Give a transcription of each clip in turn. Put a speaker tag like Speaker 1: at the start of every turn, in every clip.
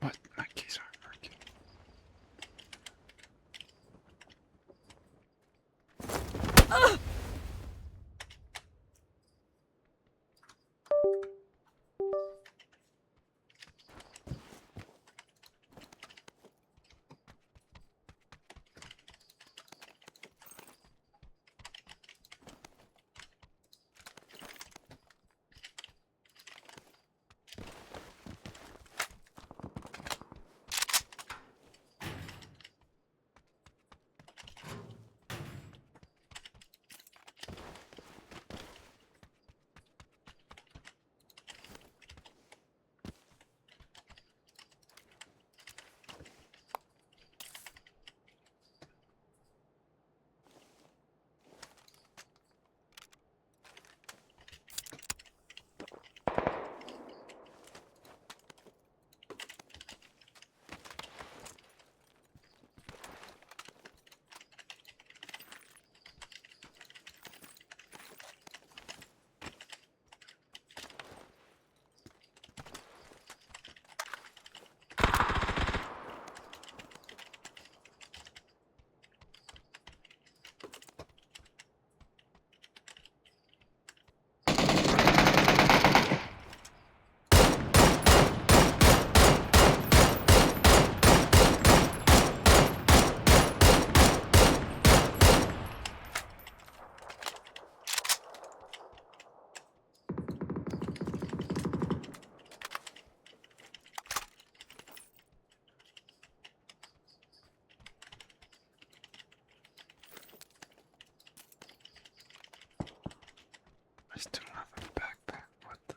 Speaker 1: What? My keys aren't working. I still have a backpack. What the?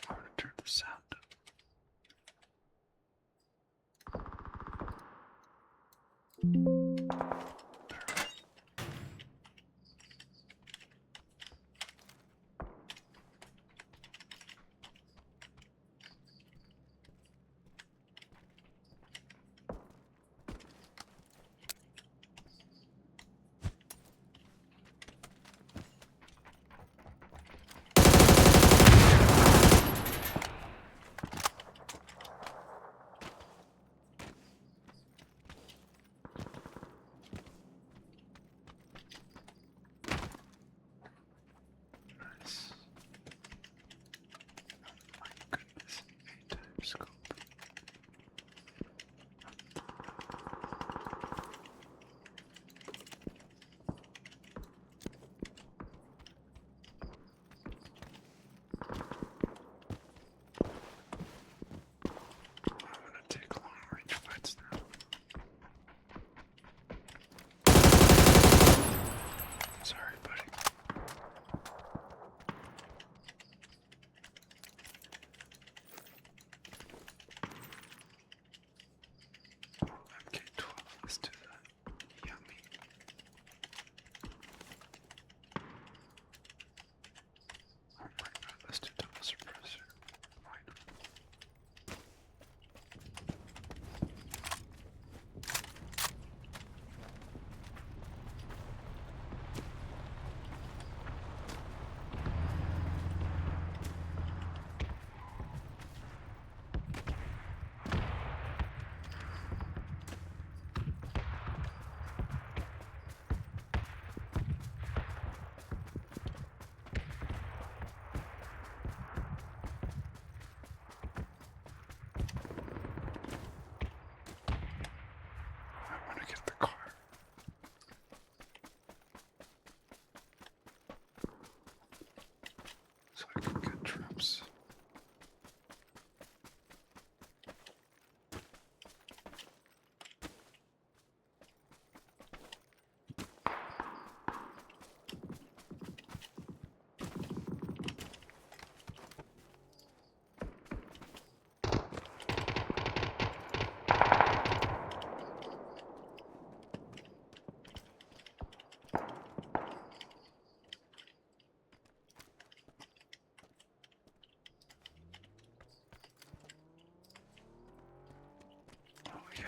Speaker 1: How to turn the sound up?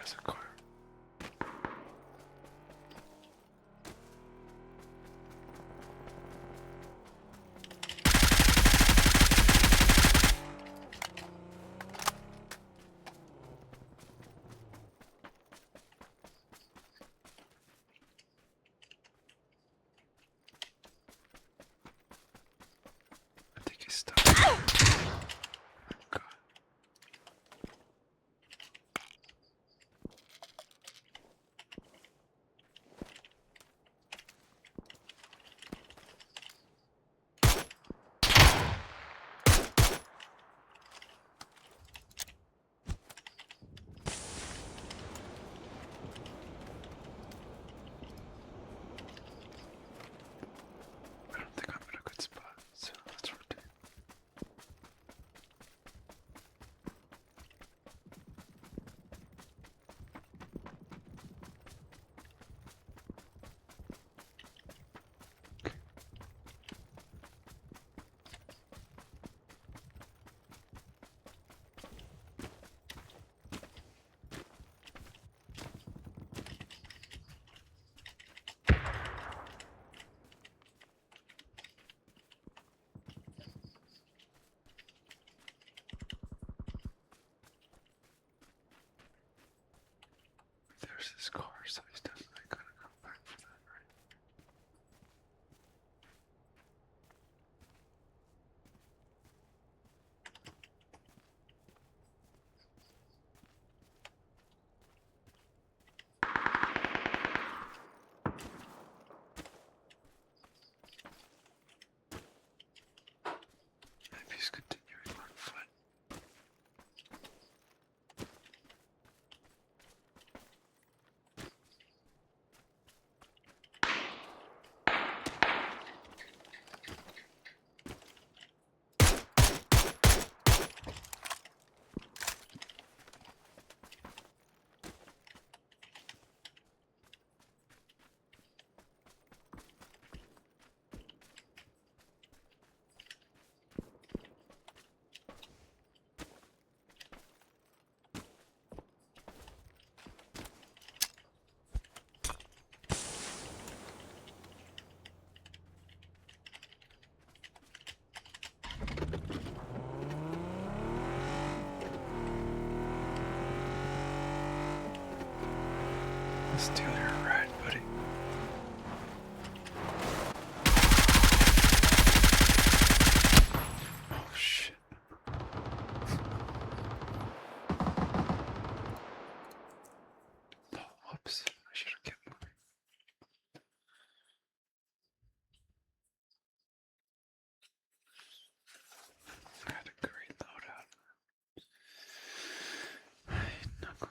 Speaker 1: has a car. I think he's stuck. Oh God. I don't think I'm in a good spot, so let's rotate. There's this car, so he's definitely gonna come back for that, right? Maybe he's continuing on foot. Steal your ride, buddy. Oh shit. Oh, whoops. I should have kept moving. I had a great loadout. Hey, Knuckle.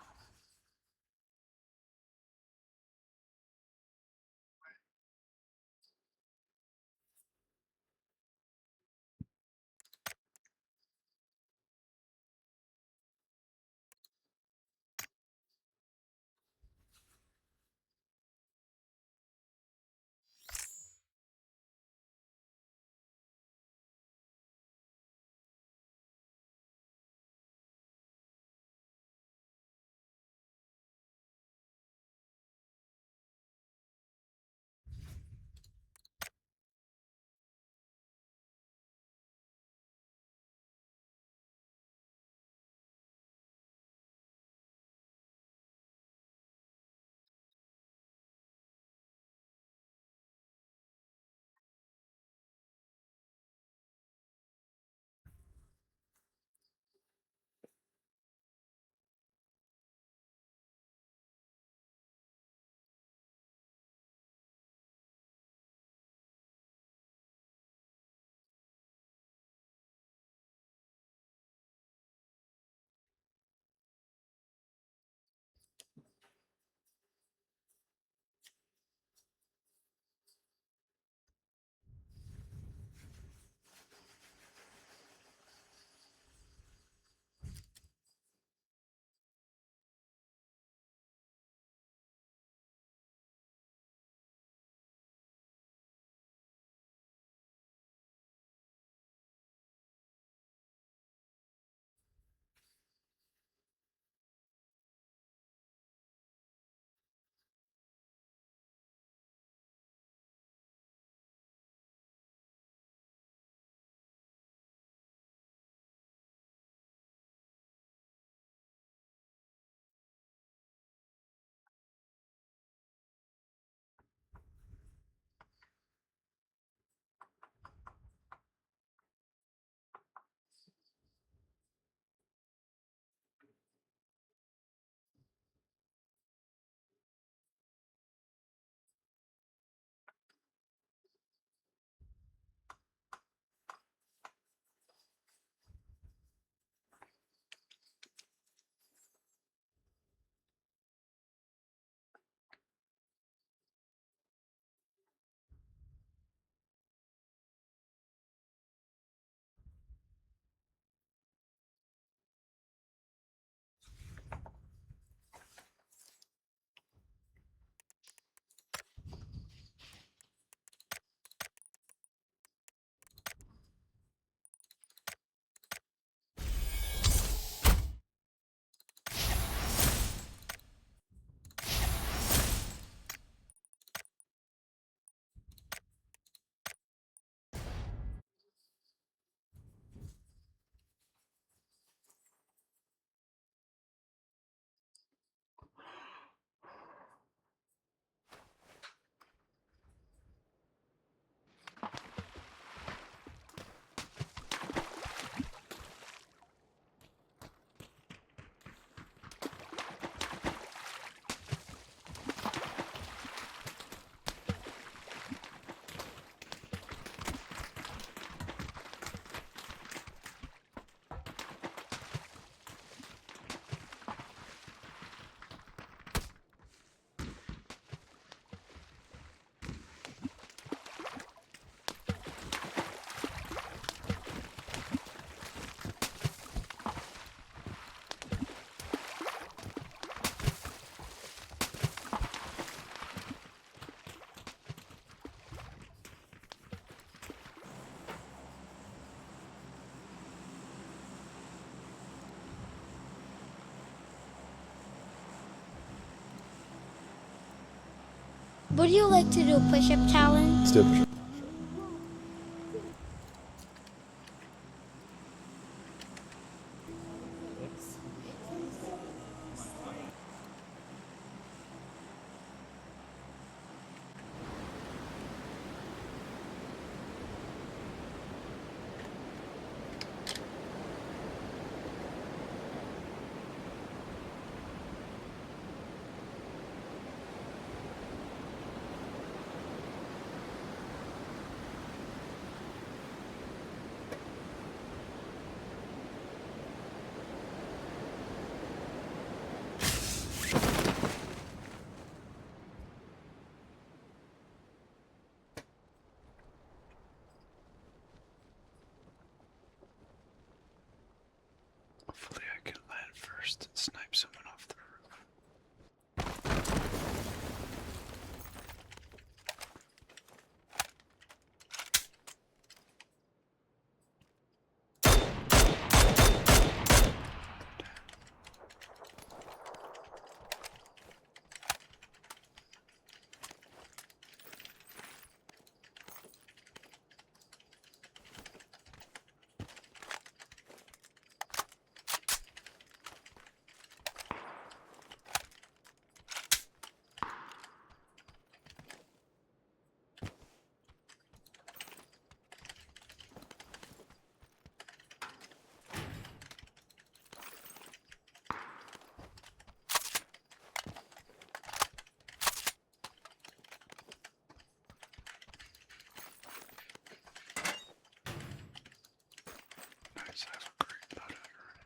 Speaker 2: Would you like to do a push-up challenge?
Speaker 3: Let's do a push-up.
Speaker 1: Hopefully I can land first and snipe someone off the roof. Nice, I have a great loadout already.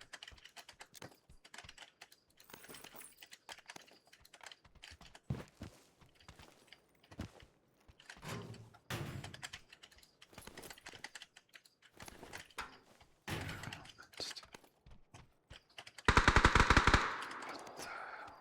Speaker 1: What the hell?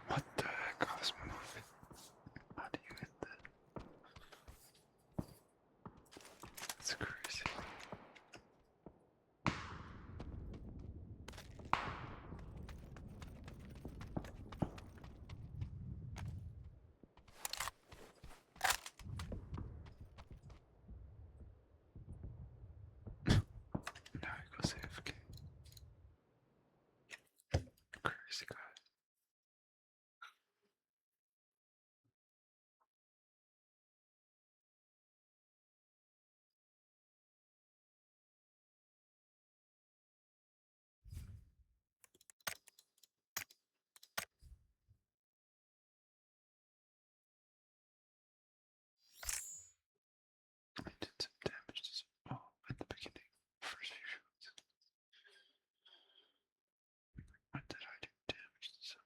Speaker 1: What the heck? I was moving. How do you hit that? That's crazy. Now he goes AFK. Crazy guy. I did some damage to some. Oh, at the beginning. First few shots. When did I do damage to some?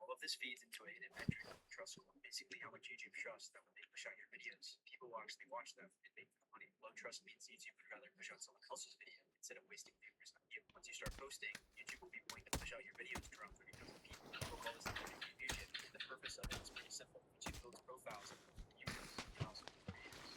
Speaker 3: Well, this feeds into a hidden metric, trust score. Basically, how much YouTube trusts that when they push out your videos, people will actually watch them and make money. Low trust means YouTube would rather push out someone else's video instead of wasting viewers on you. Once you start posting, YouTube will be willing to push out your videos to around 30,000 people. People call this avoiding confusion. The purpose of it is pretty simple. YouTube builds profiles of users and also creators.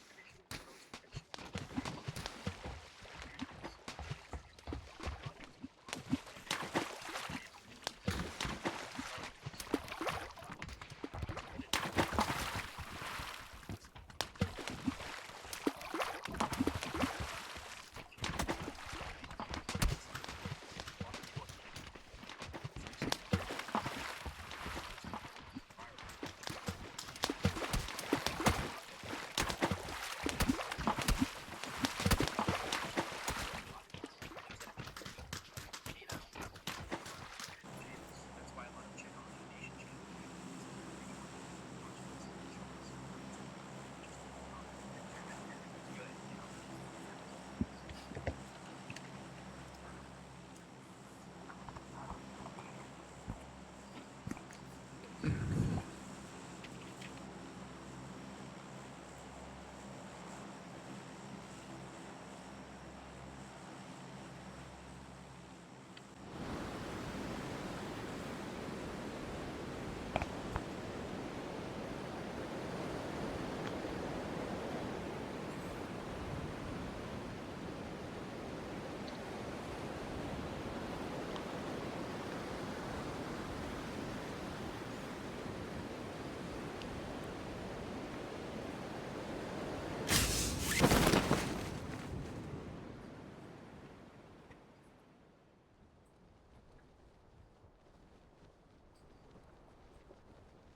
Speaker 3: That's why a lot of channels and Asian channels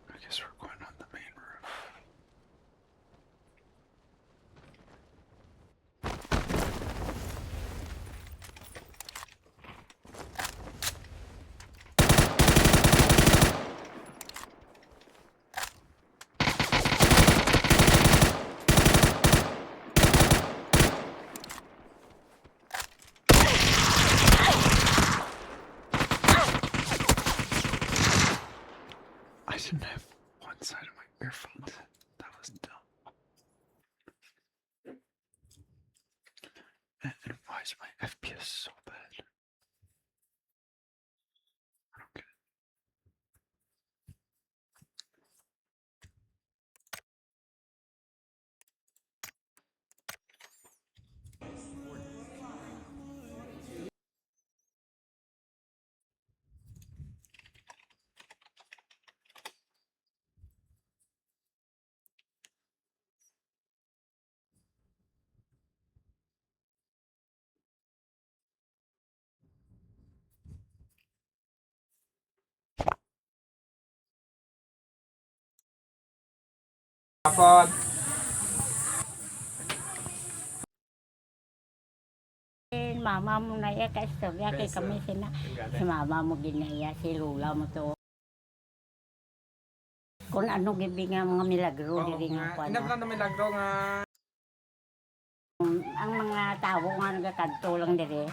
Speaker 1: I guess we're going on the main roof. I didn't have one side of my earphones. That was dumb. And why is my FPS so bad? I don't get it.
Speaker 4: mama mo na iya ka istorya kay
Speaker 5: Kaysa,
Speaker 4: kami sina
Speaker 5: ang
Speaker 4: si mama mo ginaya si lula mo to. Kung ano gibi nga mga milagro diri nga kuan.
Speaker 5: Inam lang na milagro nga.
Speaker 4: Ang mga tawo nga nagakadto lang diri.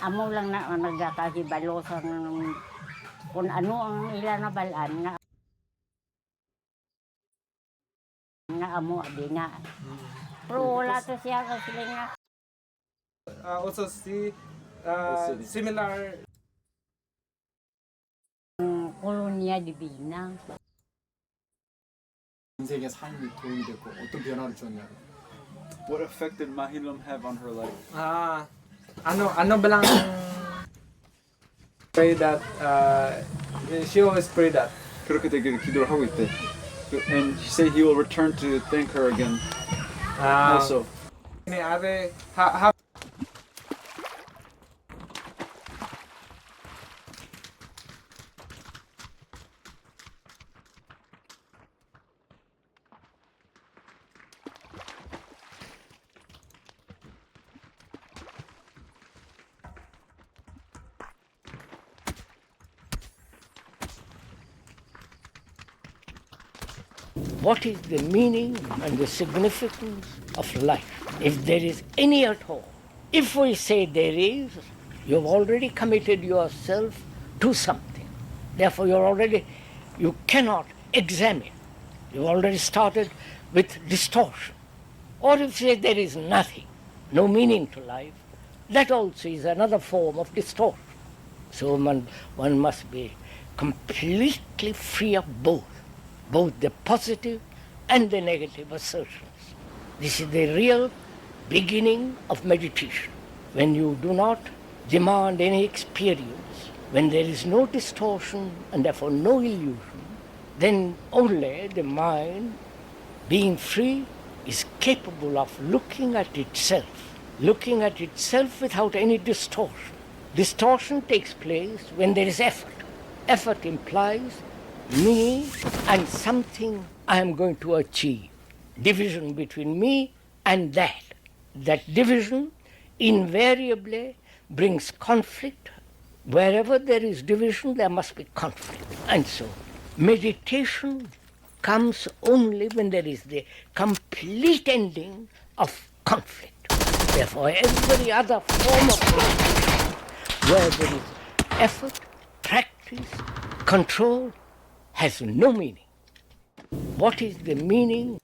Speaker 4: Amo lang na nagakahibalo sa kung ano ang ila na balaan nga amo abi nga. Pero wala to siya kasi nga
Speaker 5: Also see similar
Speaker 4: kolonya divina.
Speaker 6: 인생의 삶이 도움이 됐고 어떤 변화를 줬냐?
Speaker 1: What effect did Mahilum have on her life?
Speaker 5: ano ba lang pray that she always pray that
Speaker 1: 그렇게 되기를 기도를 하고 있대. And he said he will return to thank her again. Also,
Speaker 5: ini are how
Speaker 7: What is the meaning and the significance of life? If there is any at all, if we say there is, you've already committed yourself to something. Therefore, you cannot examine. You've already started with distortion. Or if you say there is nothing, no meaning to life, that also is another form of distortion. So one must be completely free of both the positive and the negative assertions. This is the real beginning of meditation. When you do not demand any experience, when there is no distortion and therefore no illusion, then only the mind, being free, is capable of looking at itself without any distortion. Distortion takes place when there is effort. Effort implies me and something I am going to achieve. Division between me and that. That division invariably brings conflict. Wherever there is division, there must be conflict. And so, meditation comes only when there is the complete ending of conflict. Therefore, every other form of meditation, where there is effort, practice, control, has no meaning. What is the meaning?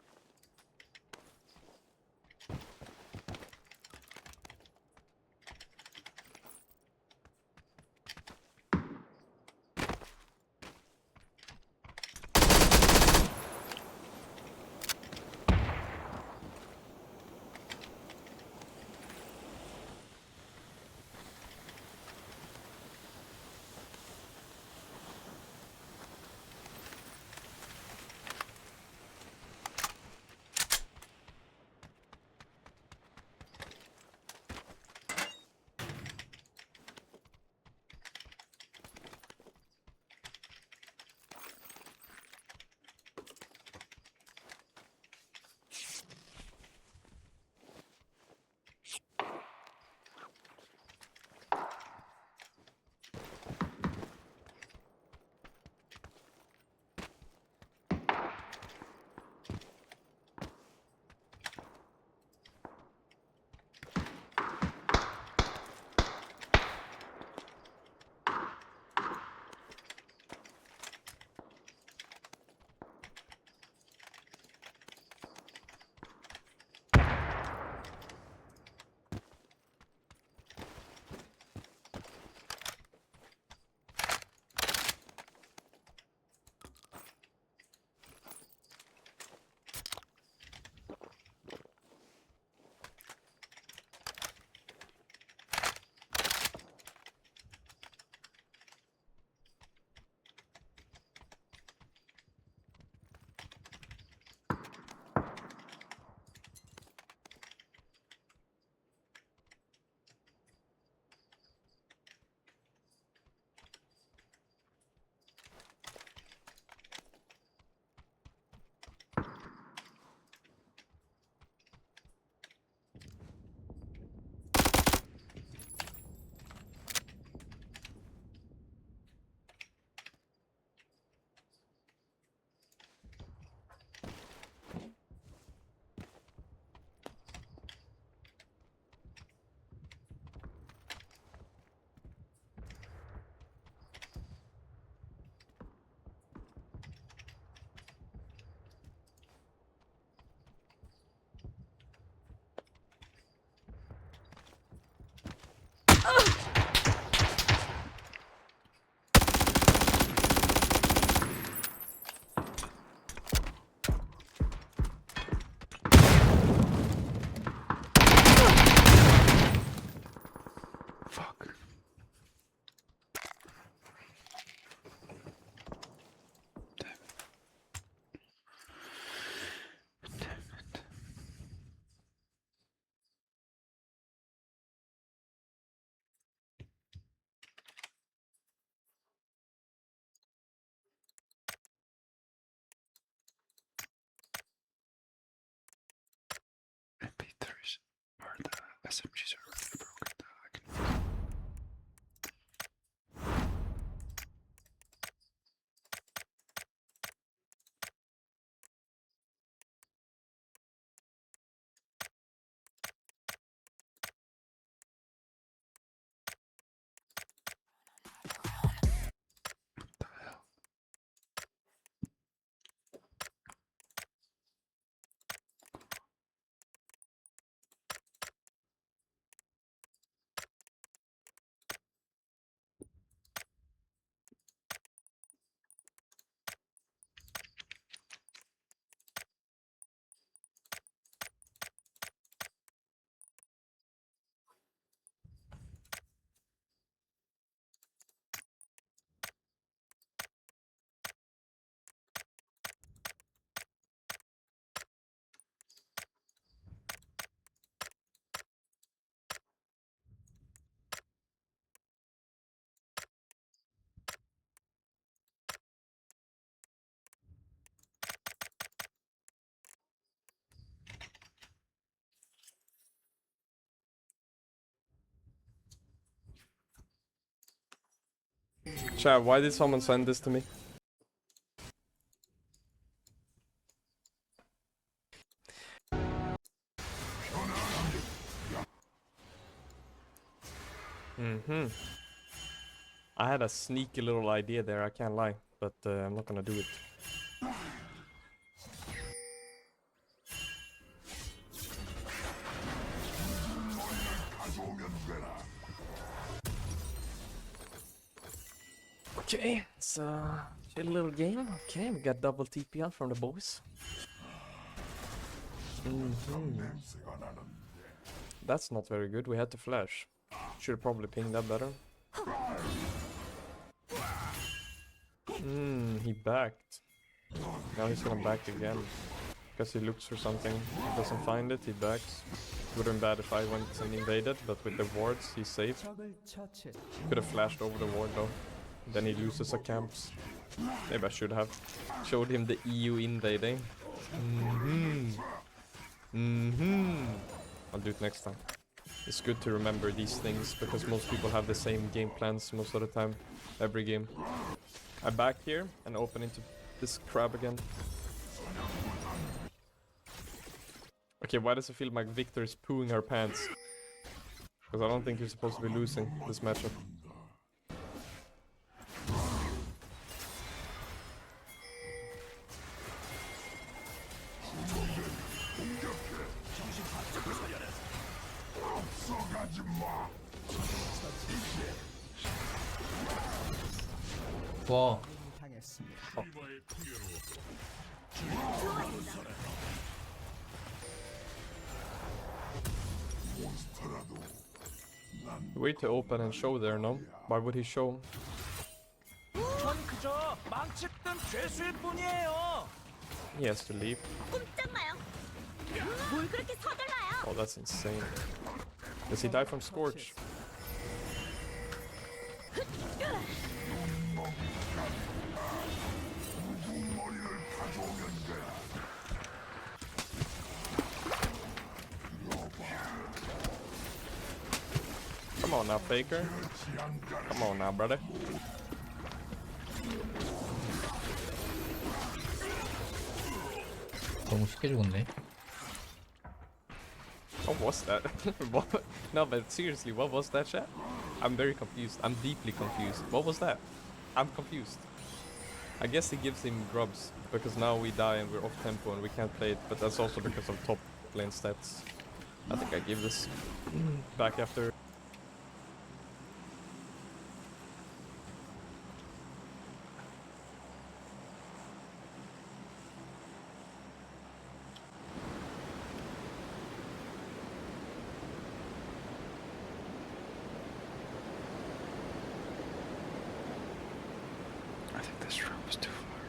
Speaker 8: SMGs are really broken though. I can
Speaker 9: Chat, why did someone send this to me? I had a sneaky little idea there, I can't lie, but I'm not gonna do it. Okay, it's a chill little game. Okay, we got double TPL from the boys. That's not very good, we had to flash. Should've probably pinged that better. He backed. Now he's gonna back again. Because he looks for something, doesn't find it, he backs. Would've been bad if I went and invaded, but with the wards, he's safe. Could've flashed over the ward though. Then he loses a camps. Maybe I should have showed him the EU invading. I'll do it next time. It's good to remember these things because most people have the same game plans most of the time, every game. I back here and open into this crab again. Okay, why does it feel like Victor is pooing our pants? Because I don't think he's supposed to be losing this matchup.
Speaker 10: 와.
Speaker 9: Way to open and show there, no? Why would he show? He has to leave. Oh, that's insane. Does he die from Scorch? Come on now, Faker. Come on now, brother.
Speaker 10: 너무 쉽게 죽었네.
Speaker 9: What was that? What? No, but seriously, what was that, chat? I'm very confused. I'm deeply confused. What was that? I'm confused. I guess he gives him grubs because now we die and we're off tempo and we can't play it, but that's also because of top lane stats. I think I give this back after.
Speaker 8: I think this room is too far.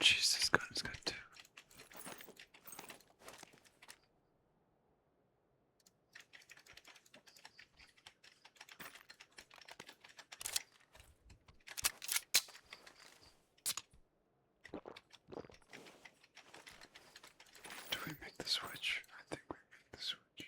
Speaker 8: Jeez, this gun is good too. Do we make the switch? I think we make the switch.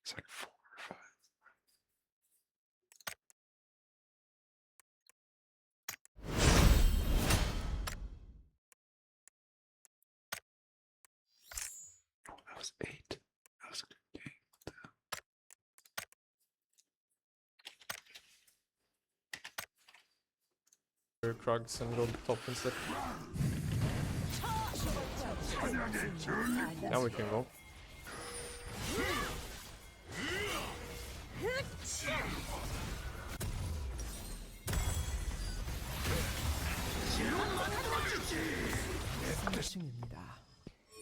Speaker 8: It's like 4 or 5. Oh, that was 8. That was a good game.
Speaker 9: Krugs and go top instead. Now we can go.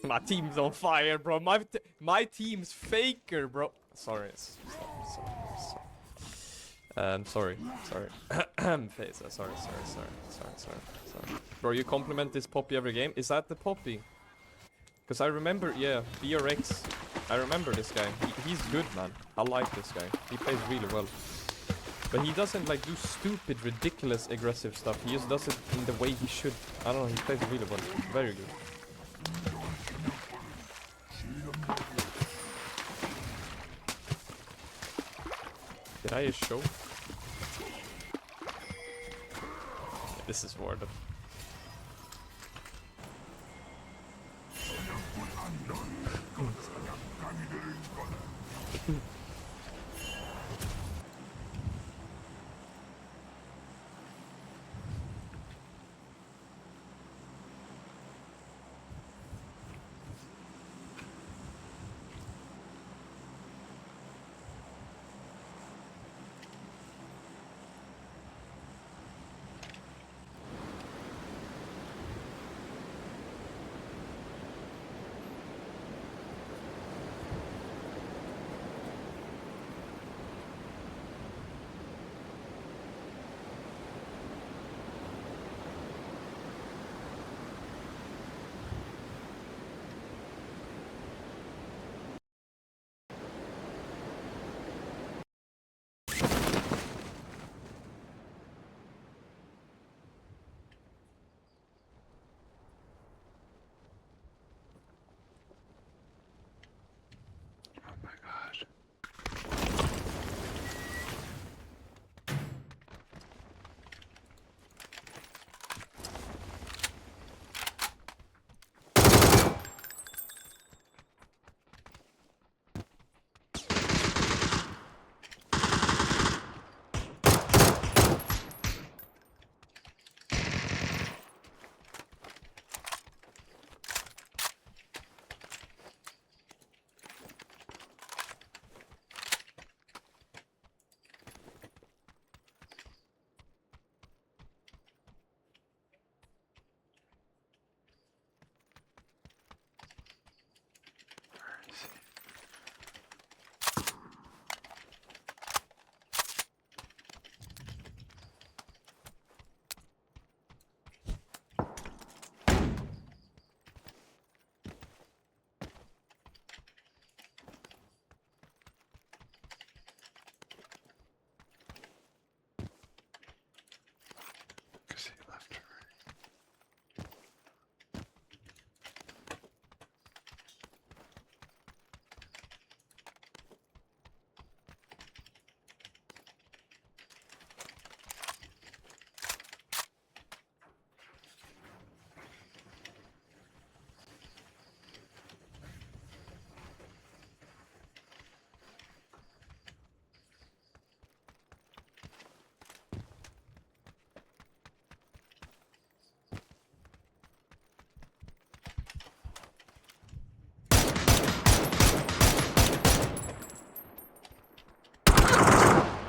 Speaker 9: My team's on fire, bro. My team's faker, bro. Sorry. Sorry. Phaser, sorry. Bro, you compliment this Poppy every game? Is that the Poppy? Because I remember, yeah, BRX. I remember this guy. He's good, man. I like this guy. He plays really well. But he doesn't like do stupid, ridiculous, aggressive stuff. He just does it in the way he should. I don't know, he plays really well. Very good. Did I just show? This is warded.
Speaker 8: Oh my god. Because he left already.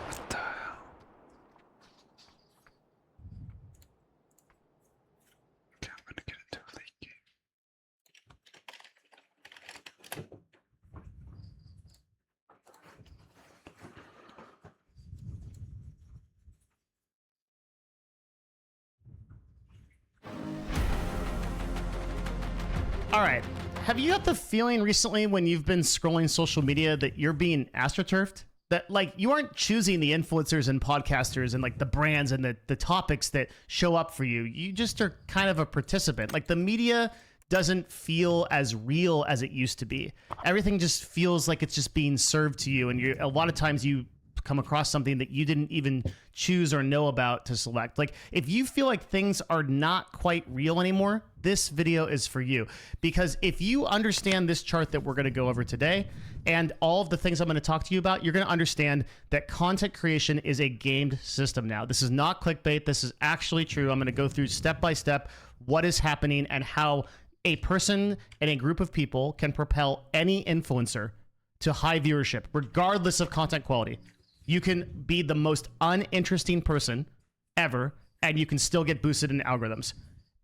Speaker 8: What the hell? Okay, I'm gonna get into a late game.
Speaker 10: All right. Have you got the feeling recently when you've been scrolling social media that you're being astroturfed? That like you aren't choosing the influencers and podcasters and like the brands and the topics that show up for you. You just are kind of a participant. Like the media doesn't feel as real as it used to be. Everything just feels like it's just being served to you, and a lot of times you come across something that you didn't even choose or know about to select. Like, if you feel like things are not quite real anymore, this video is for you. Because if you understand this chart that we're going to go over today and all of the things I'm going to talk to you about, you're going to understand that content creation is a gamed system now. This is not clickbait. This is actually true. I'm going to go through step by step what is happening and how a person and a group of people can propel any influencer to high viewership, regardless of content quality. You can be the most uninteresting person ever, and you can still get boosted in algorithms.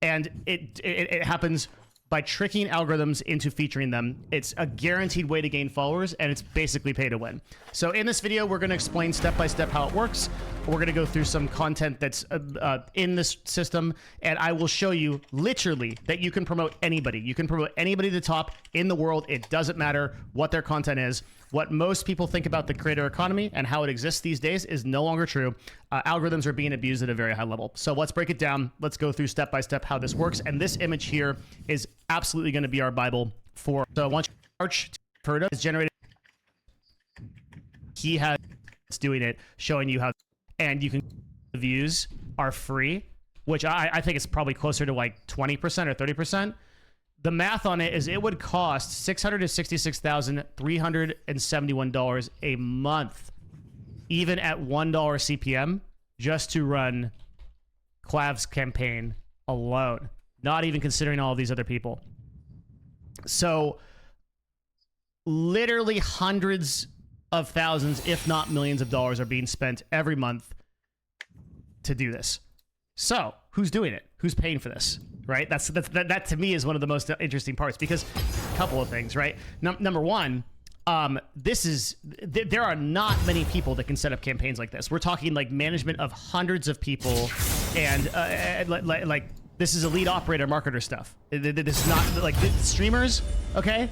Speaker 10: And it happens by tricking algorithms into featuring them. It's a guaranteed way to gain followers, and it's basically pay to win. So in this video, we're going to explain step by step how it works. We're going to go through some content that's in this system, and I will show you literally that you can promote anybody. You can promote anybody to the top in the world. It doesn't matter what their content is. What most people think about the creator economy and how it exists these days is no longer true. Algorithms are being abused at a very high level. So let's break it down. Let's go through step by step how this works. And this image here is absolutely going to be our Bible for. So once Arch is generated, he has doing it, showing you how, and you can, the views are free, which I think it's probably closer to like 20% or 30%. The math on it is it would cost $666,371 a month, even at $1 CPM, just to run Clav's campaign alone, not even considering all of these other people. So literally hundreds of thousands, if not millions of dollars are being spent every month to do this. So who's doing it? Who's paying for this? Right? That to me is one of the most interesting parts, because a couple of things, right? Number one, there are not many people that can set up campaigns like this. We're talking like management of hundreds of people, and like this is elite operator marketer stuff. This is not like streamers, okay?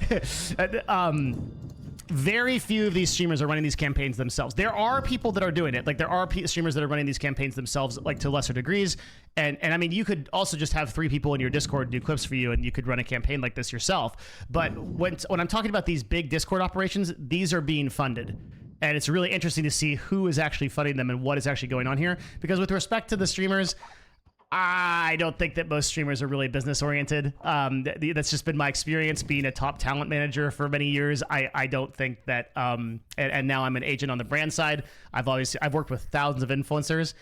Speaker 10: Very few of these streamers are running these campaigns themselves. There are people that are doing it. Like there are streamers that are running these campaigns themselves, like to lesser degrees. And I mean, you could also just have 3 people in your Discord do clips for you, and you could run a campaign like this yourself. But when I'm talking about these big Discord operations, these are being funded. And it's really interesting to see who is actually funding them and what is actually going on here. Because with respect to the streamers, I don't think that most streamers are really business oriented. That's just been my experience being a top talent manager for many years. I don't think that, and now I'm an agent on the brand side. I've worked with thousands of influencers.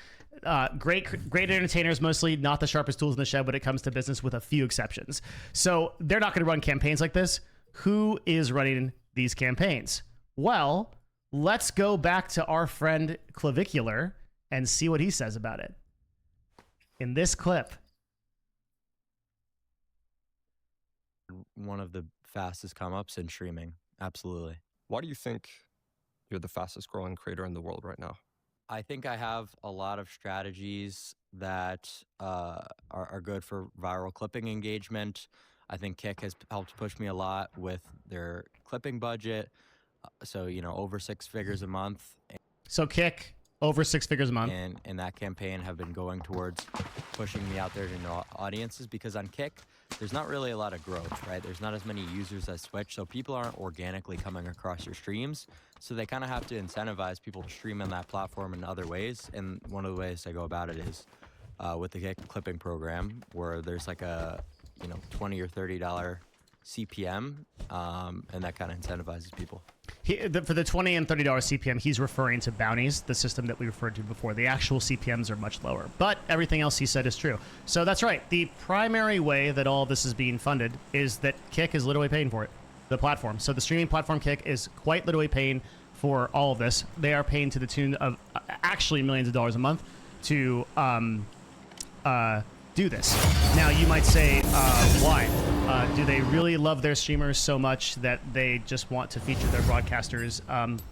Speaker 10: Great entertainers, mostly not the sharpest tools in the shed when it comes to business, with a few exceptions. So they're not going to run campaigns like this. Who is running these campaigns? Well, let's go back to our friend Clavicular and see what he says about it in this clip.
Speaker 11: One of the fastest come-ups in streaming. Absolutely.
Speaker 12: Why do you think you're the fastest growing creator in the world right now?
Speaker 11: I think I have a lot of strategies that are good for viral clipping engagement. I think Kick has helped push me a lot with their clipping budget. So, you know, over 6 figures a month.
Speaker 10: So Kick, over 6 figures a month.
Speaker 11: And that campaign have been going towards pushing me out there to new audiences, because on Kick, there's not really a lot of growth, right? There's not as many users as Twitch, so people aren't organically coming across your streams. So they kind of have to incentivize people to stream on that platform in other ways. And one of the ways I go about it is with the Kick clipping program, where there's like a, you know, $20 or $30 CPM, and that kind of incentivizes people.
Speaker 10: For the $20 and $30 CPM, he's referring to bounties, the system that we referred to before. The actual CPMs are much lower, but everything else he said is true. So that's right. The primary way that all of this is being funded is that Kick is literally paying for it, the platform. So the streaming platform Kick is quite literally paying for all of this. They are paying to the tune of actually millions of dollars a month to do this. Now you might say, why? Do they really love their streamers so much that they just want to feature their broadcasters?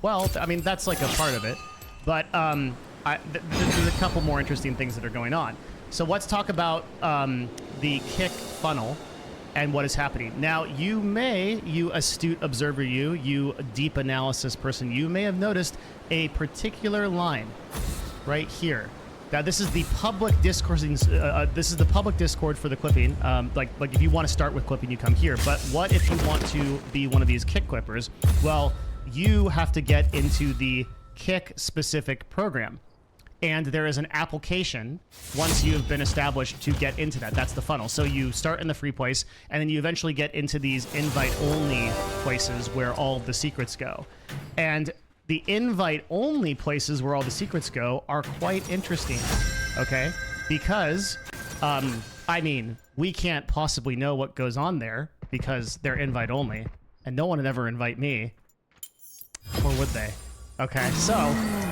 Speaker 10: Well, I mean, that's like a part of it, but there's a couple more interesting things that are going on. So let's talk about the Kick funnel and what is happening. Now, you astute observer, you deep analysis person, you may have noticed a particular line right here. Now this is the public discoursing. This is the public Discord for the clipping. Like if you want to start with clipping, you come here. But what if you want to be one of these kick clippers? Well, you have to get into the kick specific program, and there is an application once you have been established to get into that. That's the funnel. So you start in the free place, and then you eventually get into these invite only places where all the secrets go, and the invite-only places where all the secrets go are quite interesting, okay? Because, I mean, we can't possibly know what goes on there because they're invite-only, and no one would ever invite me, or would they? Okay, so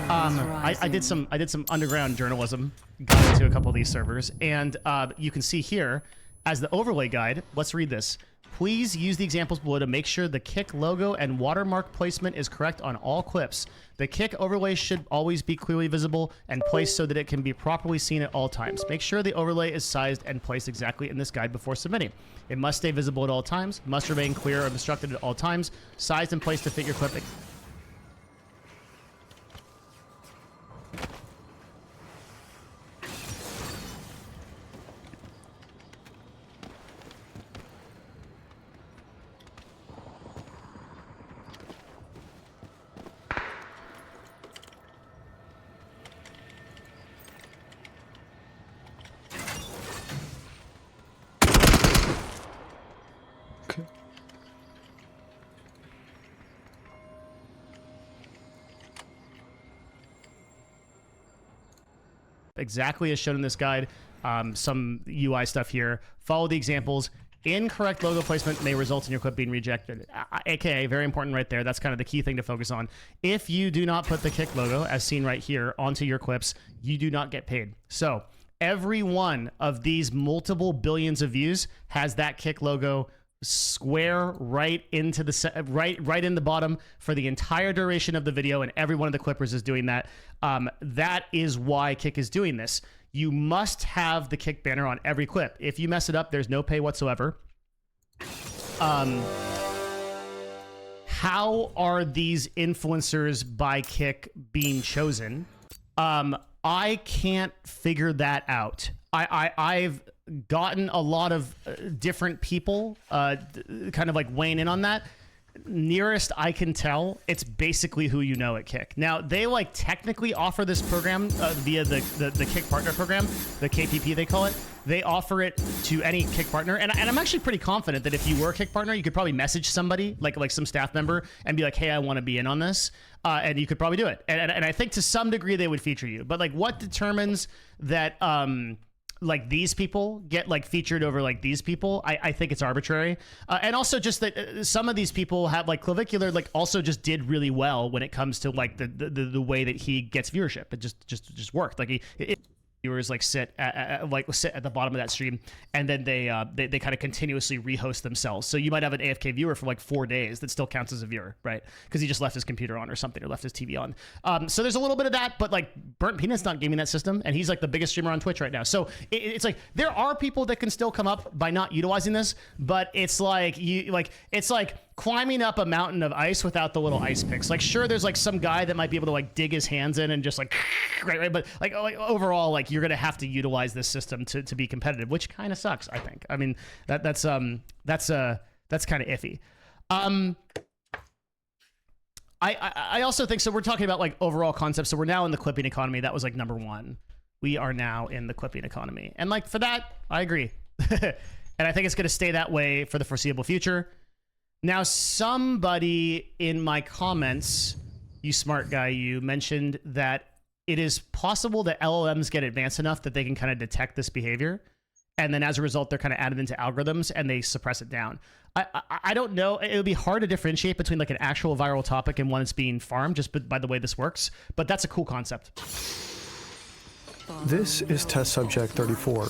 Speaker 10: I did some underground journalism, got into a couple of these servers, and you can see here as the overlay guide. Let's read this. Please use the examples below to make sure the kick logo and watermark placement is correct on all clips. The kick overlay should always be clearly visible and placed so that it can be properly seen at all times. Make sure the overlay is sized and placed exactly in this guide before submitting. It must stay visible at all times, must remain clear or obstructed at all times, sized and placed to fit your clip. Exactly as shown in this guide. Some UI stuff here. Follow the examples. Incorrect logo placement may result in your clip being rejected. AKA, very important right there. That's kind of the key thing to focus on. If you do not put the kick logo, as seen right here, onto your clips, you do not get paid. So every one of these multiple billions of views has that kick logo square right into the right in the bottom for the entire duration of the video, and every one of the clippers is doing that. That is why Kick is doing this. You must have the Kick banner on every clip. If you mess it up, there's no pay whatsoever. How are these influencers by Kick being chosen? I can't figure that out. I've gotten a lot of different people kind of like weighing in on that. Nearest I can tell, it's basically who you know at Kick. Now, they like technically offer this program via the Kick partner program, the KPP they call it. They offer it to any Kick partner, and I'm actually pretty confident that if you were a Kick partner, you could probably message somebody, like some staff member, and be like, hey, I want to be in on this, and you could probably do it. And I think to some degree they would feature you. But like, what determines that like these people get like featured over like these people? I think it's arbitrary, and also just that some of these people have like Clavicular like also just did really well when it comes to like the way that he gets viewership. It just worked. Like viewers like sit at the bottom of that stream, and then they kind of continuously rehost themselves. So you might have an AFK viewer for like 4 days that still counts as a viewer, right? Because he just left his computer on or something, or left his TV on. So there's a little bit of that, but like Burnt Peanut's not gaming that system, and he's like the biggest streamer on Twitch right now. So it's like there are people that can still come up by not utilizing this, but it's like it's like climbing up a mountain of ice without the little ice picks. Like, sure, there's like some guy that might be able to like dig his hands in and just like right, but like overall, like you're gonna have to utilize this system to be competitive, which kind of sucks. I think. I mean, that's kind of iffy. I also think so. We're talking about like overall concepts. So we're now in the clipping economy. That was like number one. We are now in the clipping economy, and like for that, I agree, and I think it's gonna stay that way for the foreseeable future. Now, somebody in my comments, you smart guy, you mentioned that it is possible that LLMs get advanced enough that they can kind of detect this behavior. And then as a result, they're kind of added into algorithms and they suppress it down. I don't know. It would be hard to differentiate between like an actual viral topic and one that's being farmed just by the way this works. But that's a cool concept.
Speaker 13: This is test subject 34.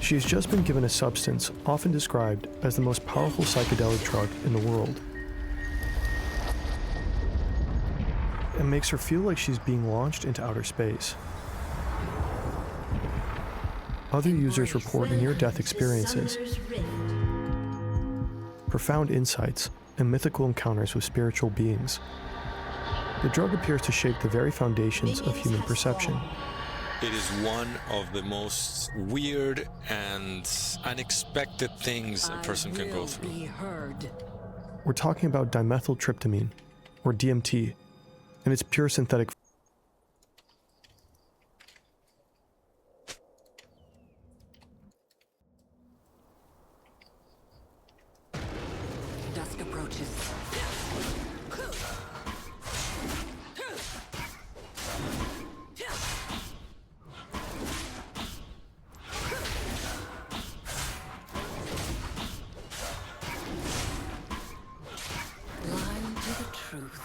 Speaker 13: She has just been given a substance often described as the most powerful psychedelic drug in the world. It makes her feel like she's being launched into outer space. Other users report near-death experiences, profound insights, and mythical encounters with spiritual beings. The drug appears to shake the very foundations of human perception.
Speaker 14: It is one of the most weird and unexpected things a person can go through.
Speaker 13: We're talking about dimethyltryptamine, or DMT, and its pure synthetic.
Speaker 15: Dusk approaches. Blind to the truth.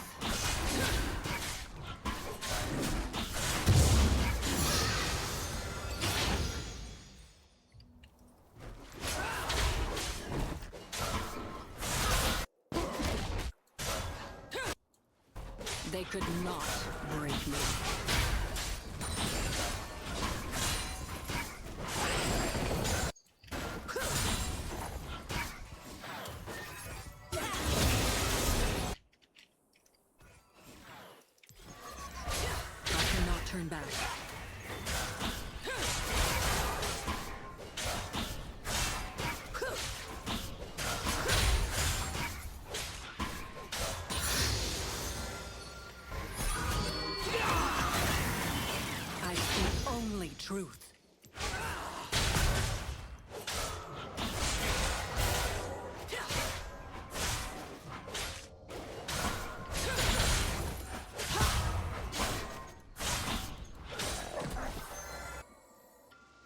Speaker 15: They could not break me. I cannot turn back. I speak only truth.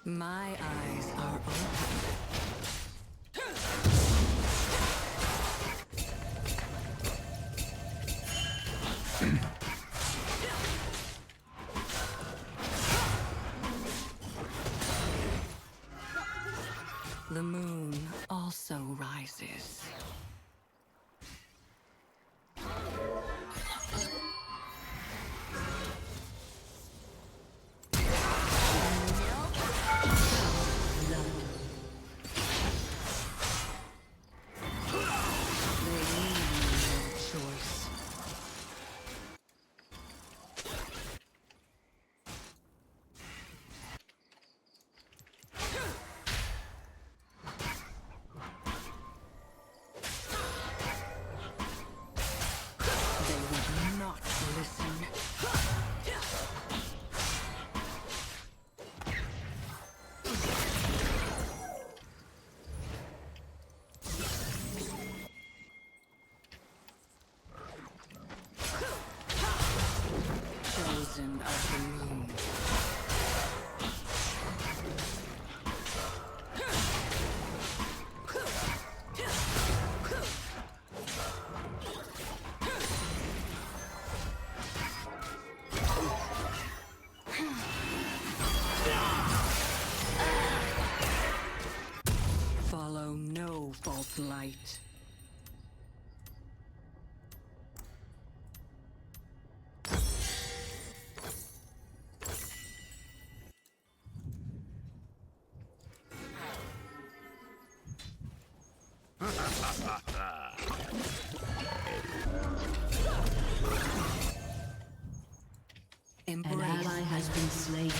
Speaker 15: My eyes are open. The moon also rises. They leave me no choice. They would not listen. Chosen of the moon. Follow no false light. An ally has been slain.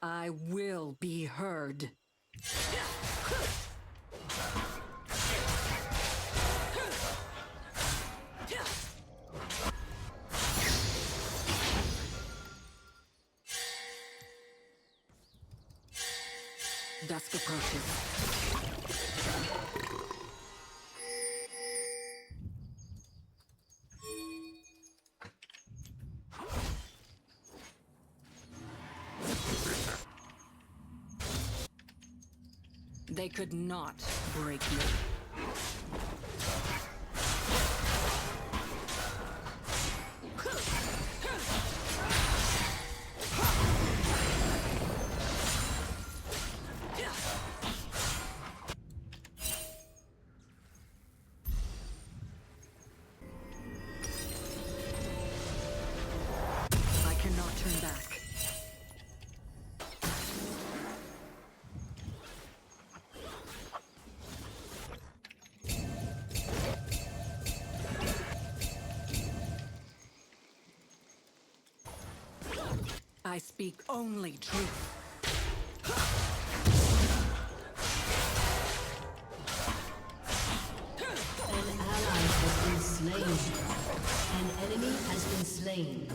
Speaker 15: I will be heard. Dusk approaches. They could not break me. I cannot turn back. I speak only truth. An ally has been slain. An enemy has been slain.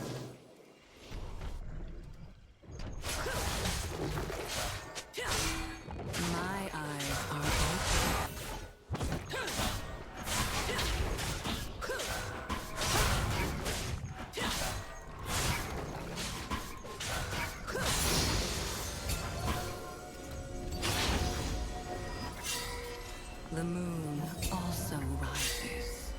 Speaker 15: My eyes are open. The moon also rises.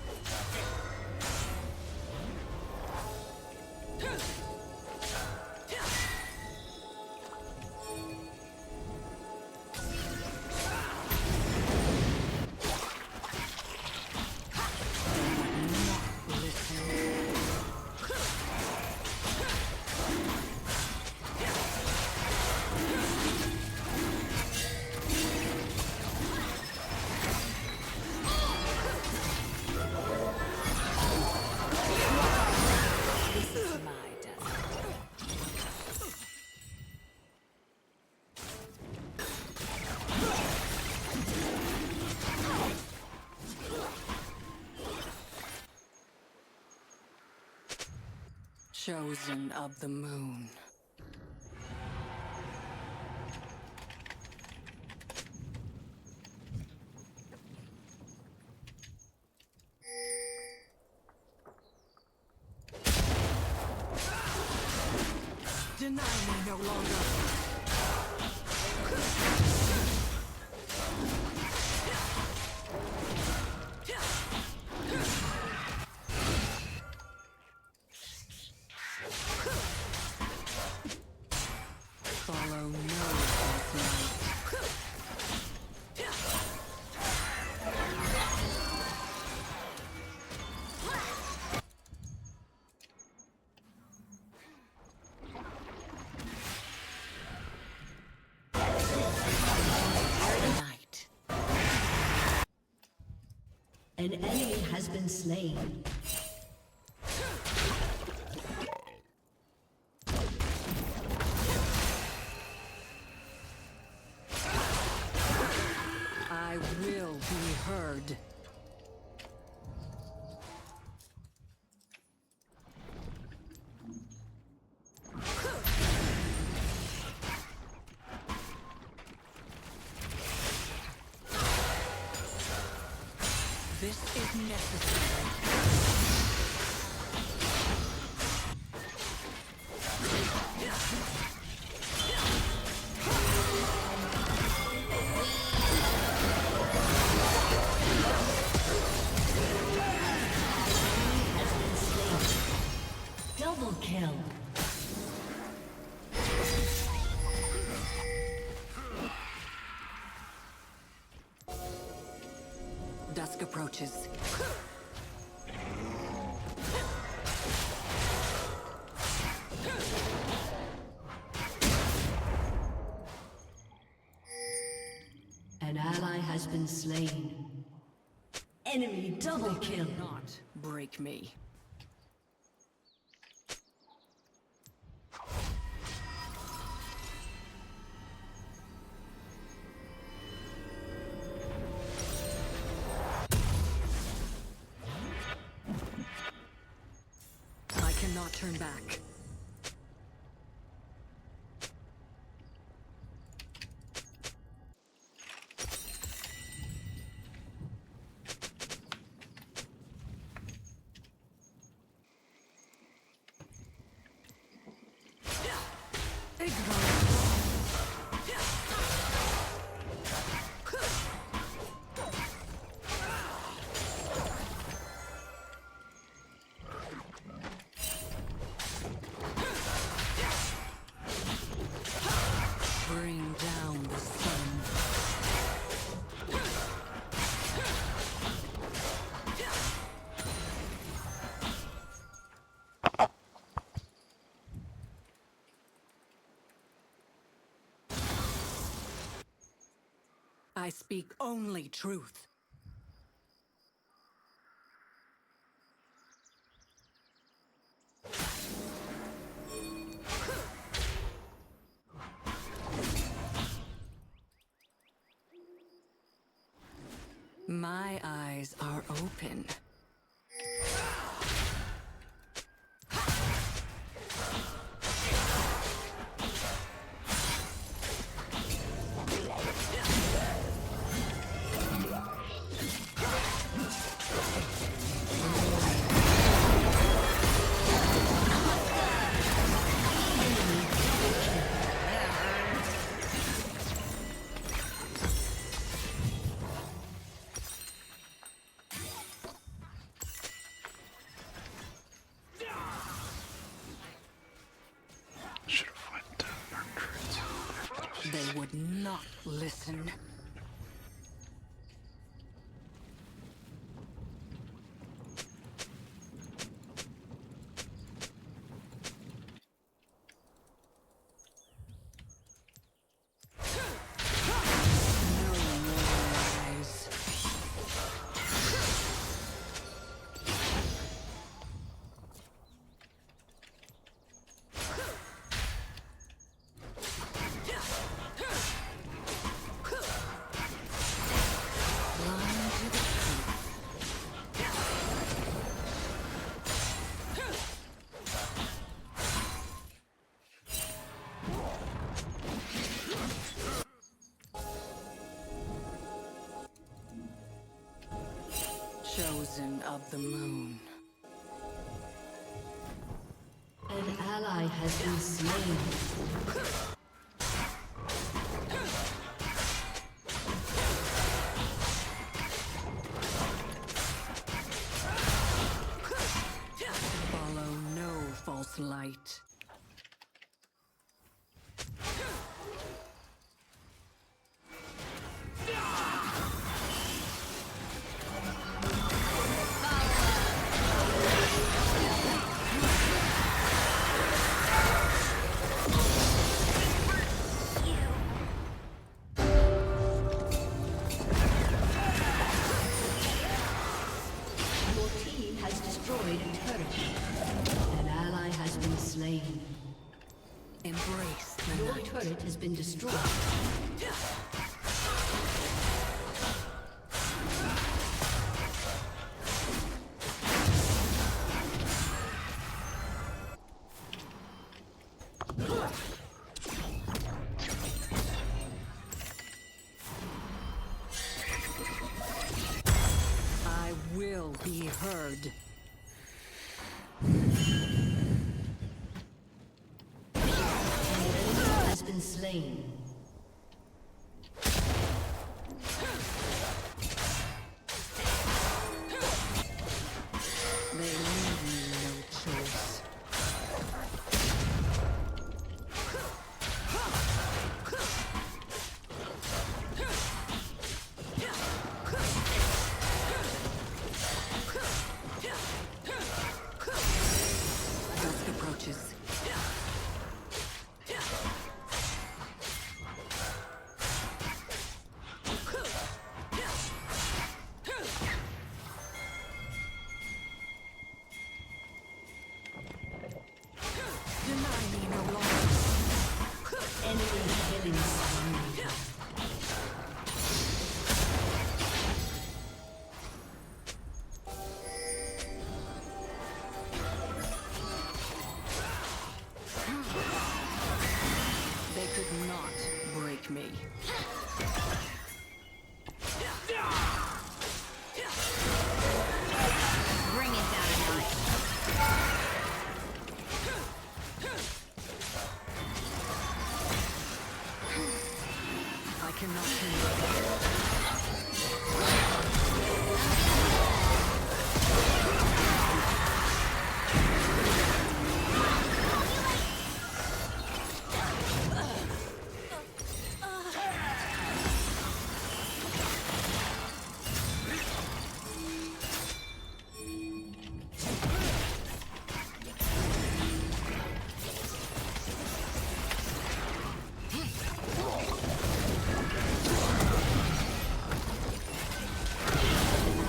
Speaker 15: This is my desert. Chosen of the moon. Deny me no longer. Follow no false light. Night. An enemy has been slain. I will be heard. This is necessary. Double kill. Dusk approaches. An ally has been slain. Enemy double kill. Not break me. I cannot turn back. Bring down the sun. I speak only truth. My eyes are open.
Speaker 8: Should have went to nurture.
Speaker 15: They would not listen. Chosen of the moon. An ally has been slain. Follow no false light. Your team has destroyed a turret. An ally has been slain. Embrace the Your turret has been destroyed. I will be heard. An enemy has been slain. They leave me no choice. Dusk approaches. Deny me no longer. Enemy killing spree. They could not break me.
Speaker 2: Bring it down a notch.
Speaker 15: I cannot handle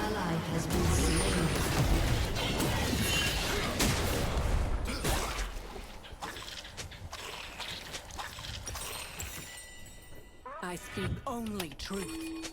Speaker 15: ally has been slain. I speak only truth.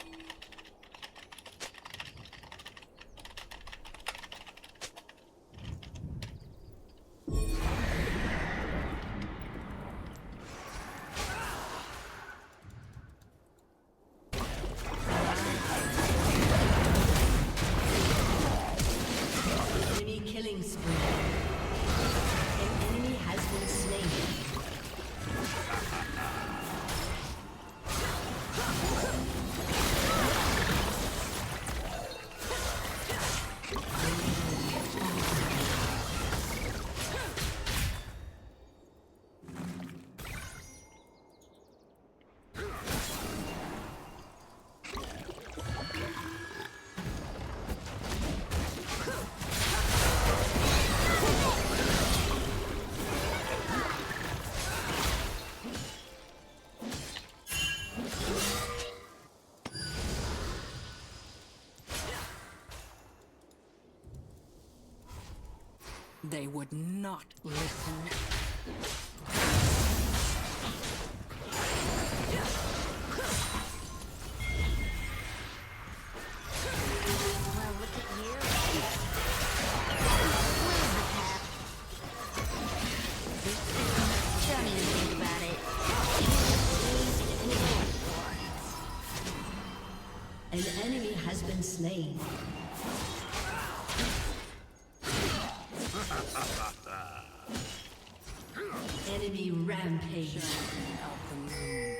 Speaker 15: They would not listen.
Speaker 2: Well, look at you. Don't even think about it.
Speaker 15: An enemy has been slain. Enemy rampage. Of the moon.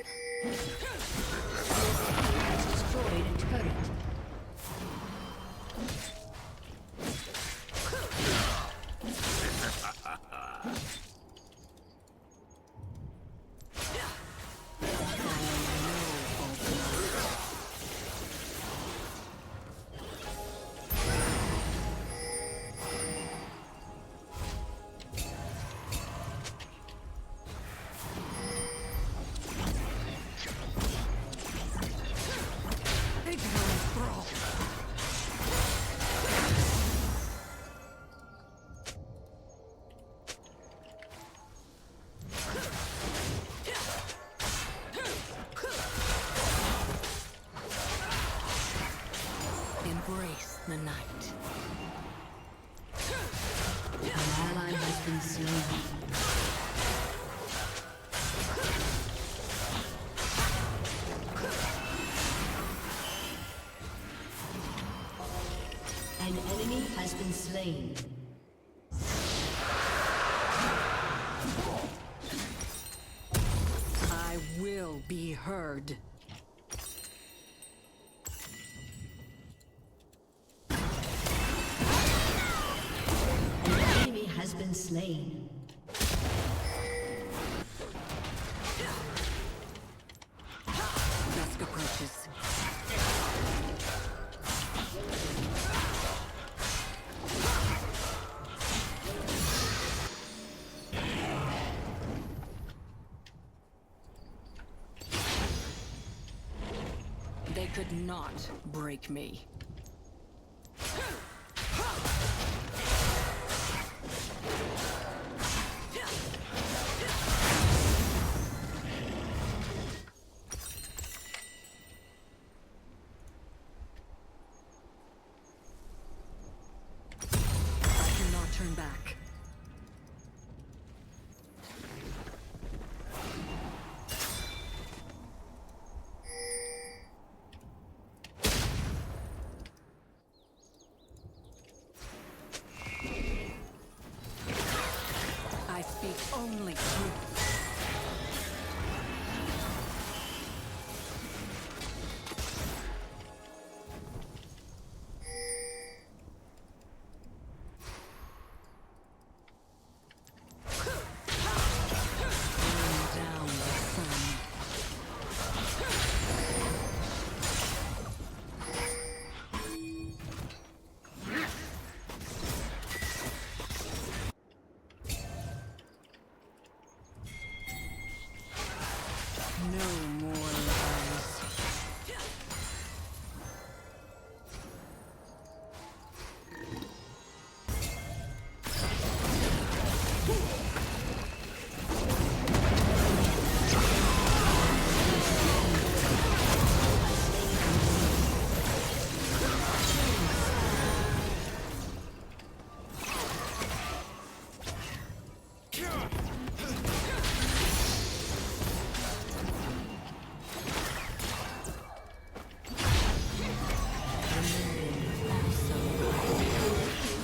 Speaker 15: Has destroyed a turret. Embrace the night. An ally has been slain. An enemy has been slain. I will be heard. An enemy has been slain. Dusk approaches. They could not break me. I cannot turn back. I speak only truth. Bring down the sun. No more lies.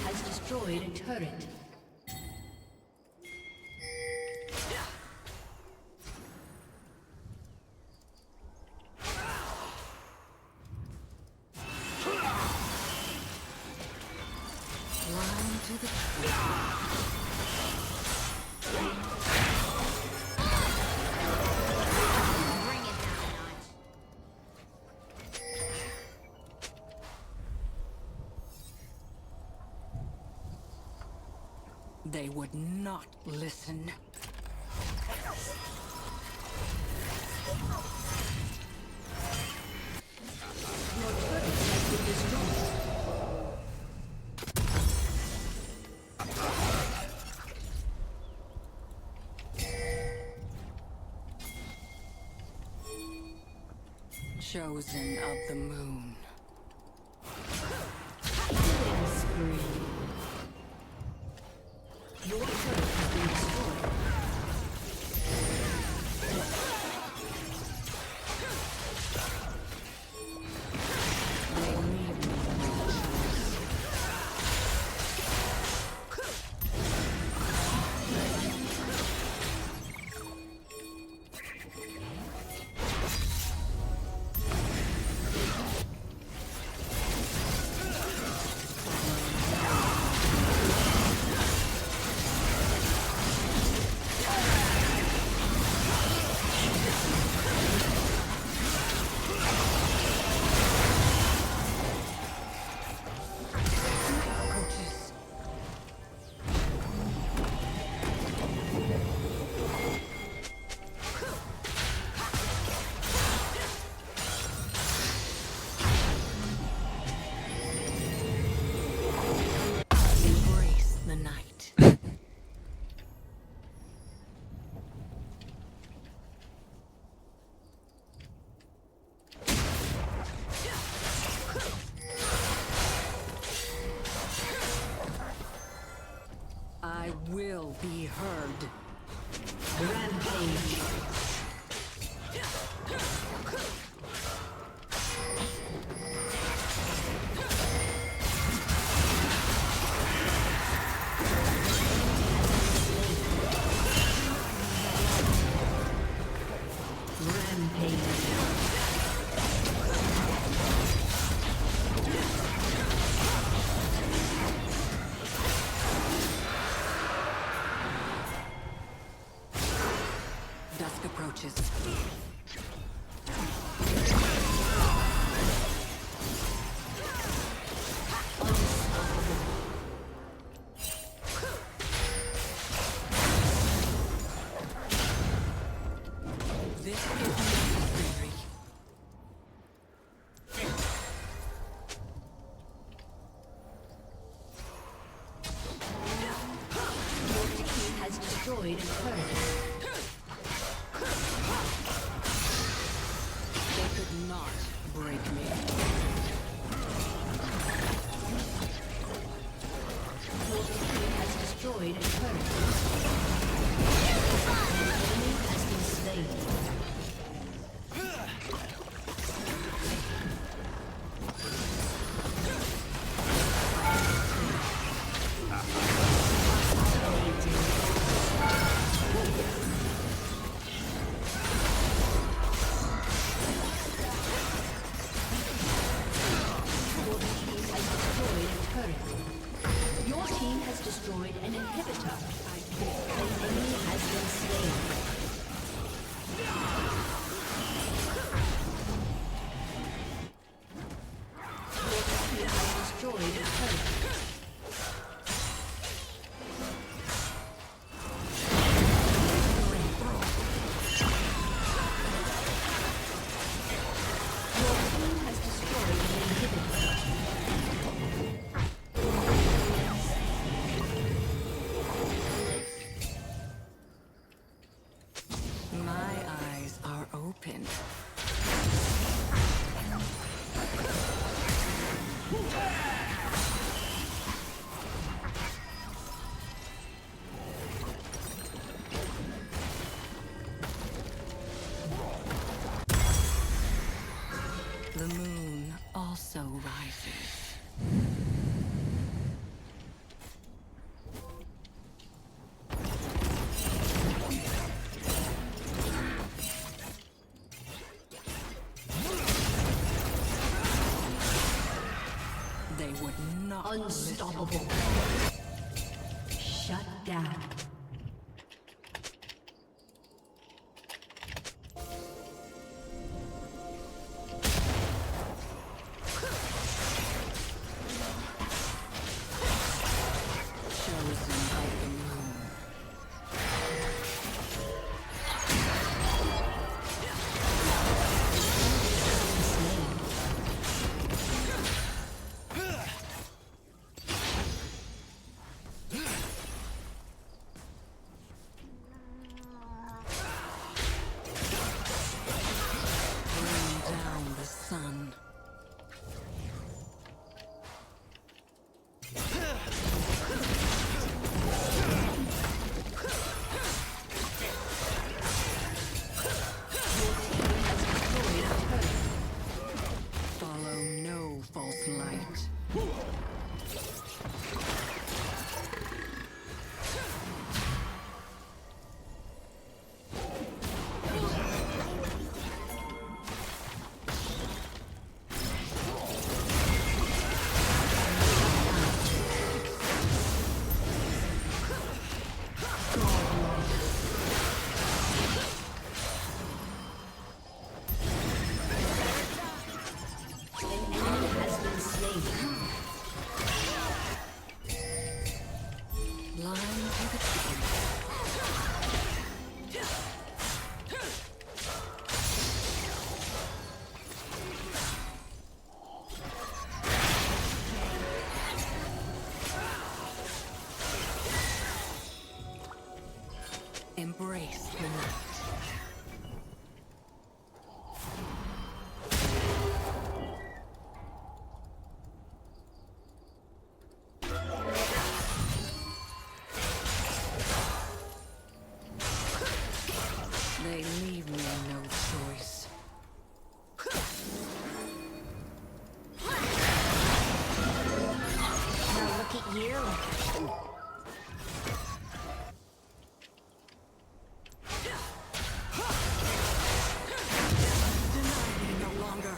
Speaker 15: Has destroyed a turret. Climb to the top.
Speaker 2: Bring it down a notch.
Speaker 15: They would not listen. Your turret has been destroyed. Chosen of the moon. Killing spree. Your turret has been destroyed. I will be heard. Rampage. Dusk approaches. This is necessary. Your team has destroyed a turret. They could not break me. Your team has destroyed a turret. An enemy has been slain. Your team has destroyed an inhibitor. An enemy has been slain. Your team has destroyed a turret. Your team has destroyed an inhibitor. My eyes are open. The moon also rises. They would not. Unstoppable. Shut down. Chosen by the moon. Embrace the night. They leave me no choice.
Speaker 2: Now look at you.
Speaker 15: No longer.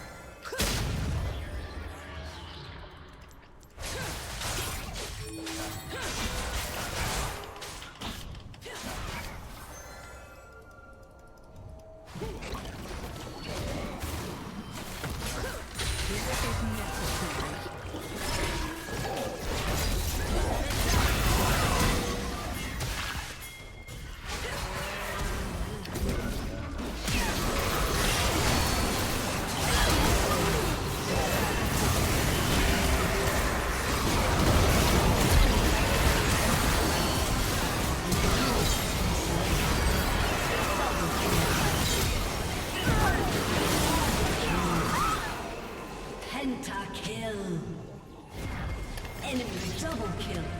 Speaker 15: Pentakill. Enemy double kill.